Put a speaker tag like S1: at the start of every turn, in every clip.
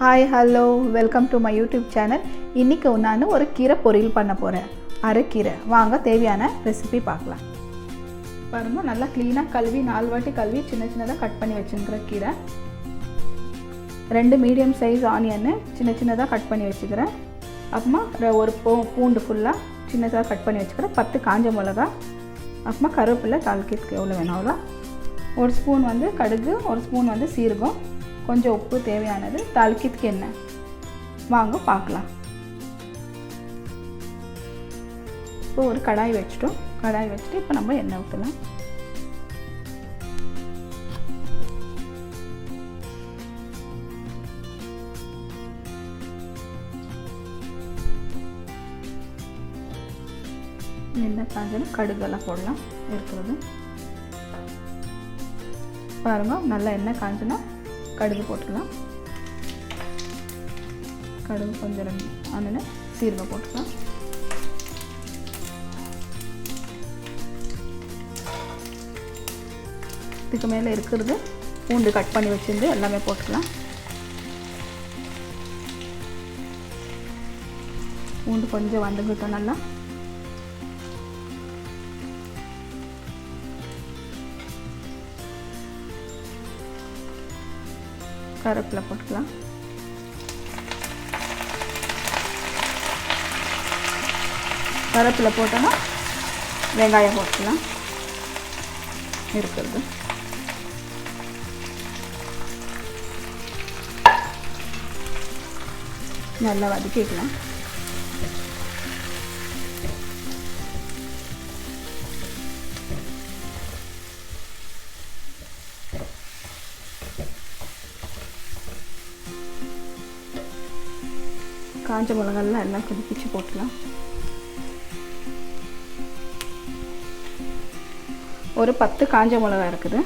S1: Hi, hello, welcome to my YouTube channel. இன்னைக்கு நான் ஒரு கீரை பொரியல் பண்ண போறேன். அரைக்கீரை. வாங்க தேவையான ரெசிபி பார்க்கலாம். பாருங்க நல்லா க்ளீனா கழுவி 4 வாட்டி கழுவி சின்னதா கட் பண்ணி வச்சிருக்கிற கீரை. 2 மீடியம் சைஸ் ஆனியன் சின்னதா கட் பண்ணி வச்சிருக்கிறேன். அப்புறமா ஒரு பூண்டு ஃபுல்லா சின்னதா கட் பண்ணி வச்சிருக்கிறேன். 10 காஞ்ச மிளகாய். அப்புறமா கருவேப்பிலை தாளிக்கிறதுக்கு எவ்வளவு வேணும் அவ்வளோ. 1 ஸ்பூன் வந்து கடுகு, 1 ஸ்பூன் வந்து சீரகம், கொஞ்சம் உப்பு தேவையானது, தாளிக்கிறதுக்கு எண்ணெய். வாங்க பார்க்கலாம். இப்போ ஒரு கடாய் வச்சிட்டோம். கடாய் வச்சுட்டு இப்போ நம்ம எண்ணெய் ஊற்றலாம். எண்ணெய் காஞ்சதும் கடுகெல்லாம் போடலாம் இருக்கிறது. பாருங்க நல்லா எண்ணெய் காஞ்சனா கடுகு போட்டுக்கலாம். கடுகு கொஞ்சம் ஆனோன்னு சீரகம் போட்டுக்கலாம். இதுக்கு மேலே இருக்கிறது பூண்டு கட் பண்ணி வச்சிருந்து எல்லாமே போட்டுக்கலாம். பூண்டு கொஞ்சம் வதங்கிட்டோம் நல்லா. கருவேப்பிலை போட்டுக்கலாம். கருவேப்பிலை போட்டோன்னா வெங்காயம் போட்டுக்கலாம் இருக்கிறது. நல்லா வதக்கிக்கலாம். காஞ்ச மிளகாலாம் எல்லாம் பிச்சு போட்டுக்கலாம். ஒரு 10 காஞ்ச மிளகாய் இருக்குது.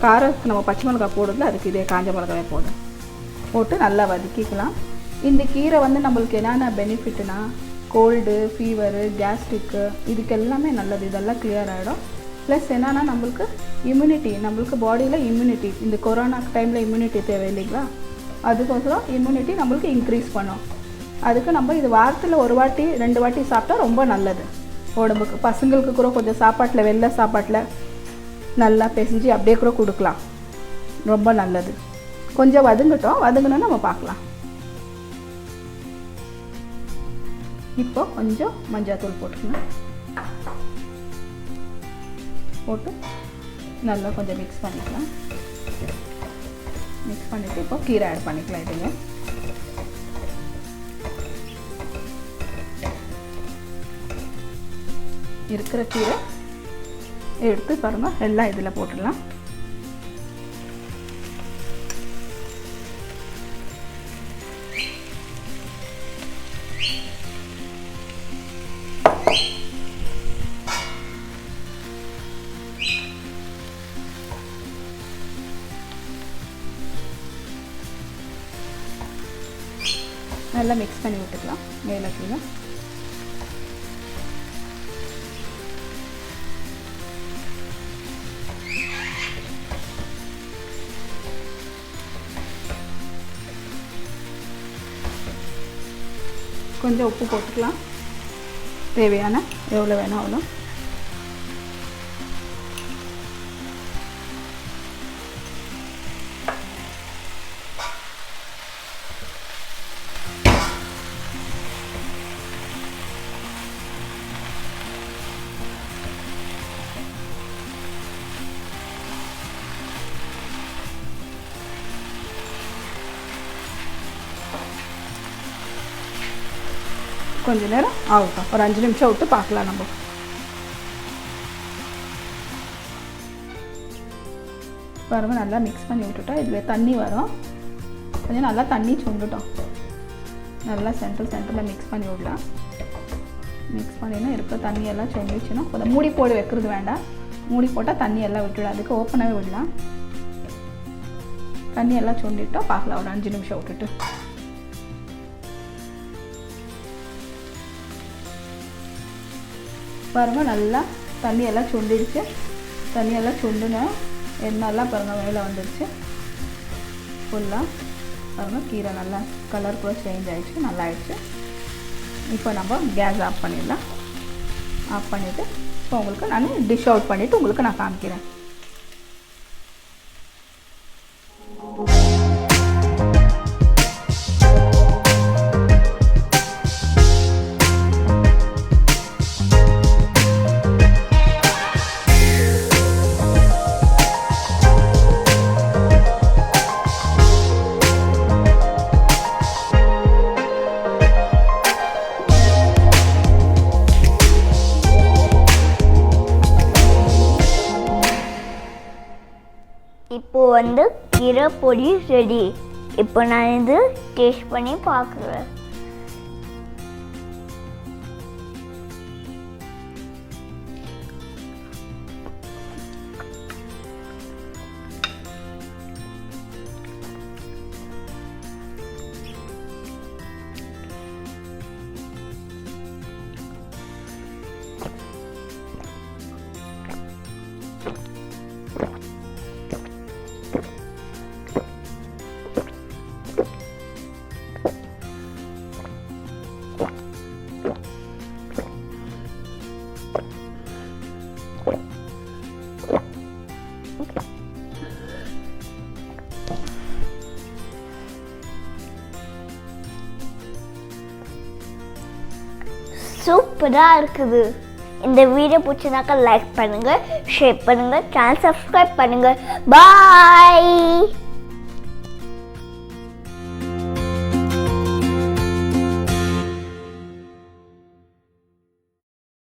S1: காரத்துக்கு நம்ம பச்சை மிளகாய் போடுறதுல அதுக்கு இதே காஞ்ச மிளகாயை போட்டு நல்லா வதக்கிக்கலாம். இந்த கீரை வந்து நம்மளுக்கு என்னென்ன பெனிஃபிட்னா கோல்டு, ஃபீவரு, கேஸ்ட்ரிக்கு இதுக்கு எல்லாமே நல்லது. இதெல்லாம் கிளியர் ஆகிடும். ப்ளஸ் என்னென்னா நம்மளுக்கு இம்யூனிட்டி, நம்மளுக்கு பாடியில் இம்யூனிட்டி, இந்த கொரோனா டைமில் இம்யூனிட்டி தேவை இல்லைங்களா, அதுக்கோசரம் இம்யூனிட்டி நம்மளுக்கு இன்க்ரீஸ் பண்ணும். அதுக்கு நம்ம இது வாரத்தில் 1 வாட்டி 2 வாட்டி சாப்பிட்டா ரொம்ப நல்லது உடம்புக்கு. பசங்களுக்கு கூட கொஞ்சம் சாப்பாட்டில், வெள்ளை சாப்பாட்டில் நல்லா பிசைஞ்சு அப்படியே கூட கொடுக்கலாம், ரொம்ப நல்லது. கொஞ்சம் வதங்கணும்னு நம்ம பார்க்கலாம். இப்போ கொஞ்சம் மஞ்சள் போட்டுக்கலாம். போட்டு நல்லா கொஞ்சம் மிக்ஸ் பண்ணிக்கலாம். மிக்ஸ் பண்ணிவிட்டு இப்போ கீரை ஆட் பண்ணிக்கலாம். இதுங்க இருக்கிற கீரை எடுத்து பாருங்க எல்லாம் இதில் போட்டுடலாம். நல்லா மிக்ஸ் பண்ணி விட்டுக்கலாம். மேலே கீழே கொஞ்சம் உப்பு போட்டுக்கலாம். தேவையான எவ்வளோ வேணும் அவ்வளோ. கொஞ்ச நேரம் ஆகட்டும். ஒரு 5 நிமிஷம் விட்டு பார்க்கலாம். நம்ம பாருங்க நல்லா மிக்ஸ் பண்ணி விட்டுட்டா இதில் தண்ணி வரும். கொஞ்சம் நல்லா தண்ணி சுண்டுட்டோம். நல்லா சென்டரில் மிக்ஸ் பண்ணி விடலாம். மிக்ஸ் பண்ணினா இருக்கிற தண்ணியெல்லாம் சுண்டிச்சுன்னா கொஞ்சம் மூடி போட்டு வைக்கிறது வேண்டாம். மூடி போட்டால் தண்ணி எல்லாம் விட்டுடும். அதுக்கு ஓப்பனாகவே விடலாம். தண்ணியெல்லாம் சுண்டிட்டோம் பார்க்கலாம். ஒரு 5 நிமிஷம் விட்டுட்டு பாருங்க நல்லா தண்ணியெல்லாம் சுண்டிடுச்சு. தண்ணியெல்லாம் சுண்டுன எண்ணெய்லாம் பாருங்கள் மேலே வந்துடுச்சு ஃபுல்லாக. பாருங்கள் கீரை நல்லா கலர் கூட சேஞ்ச் ஆகிடுச்சு, நல்லா ஆயிடுச்சு. இப்போ நம்ம கேஸ் ஆஃப் பண்ணிடலாம். ஆஃப் பண்ணிவிட்டு இப்போ உங்களுக்கு நான் டிஷ் அவுட் பண்ணிவிட்டு உங்களுக்கு நான் காமிக்கிறேன்.
S2: இப்போ வந்து கீரை பொடி ரெடி. இப்போ நான் இது டேஸ்ட் பண்ணி பார்க்குறேன். சூப்பராக இருக்குது. இந்த வீடியோ பிடிச்சதாக்கா லைக் பண்ணுங்கள், ஷேர் பண்ணுங்கள், சேனல் சப்ஸ்கிரைப் பண்ணுங்கள். பாய்.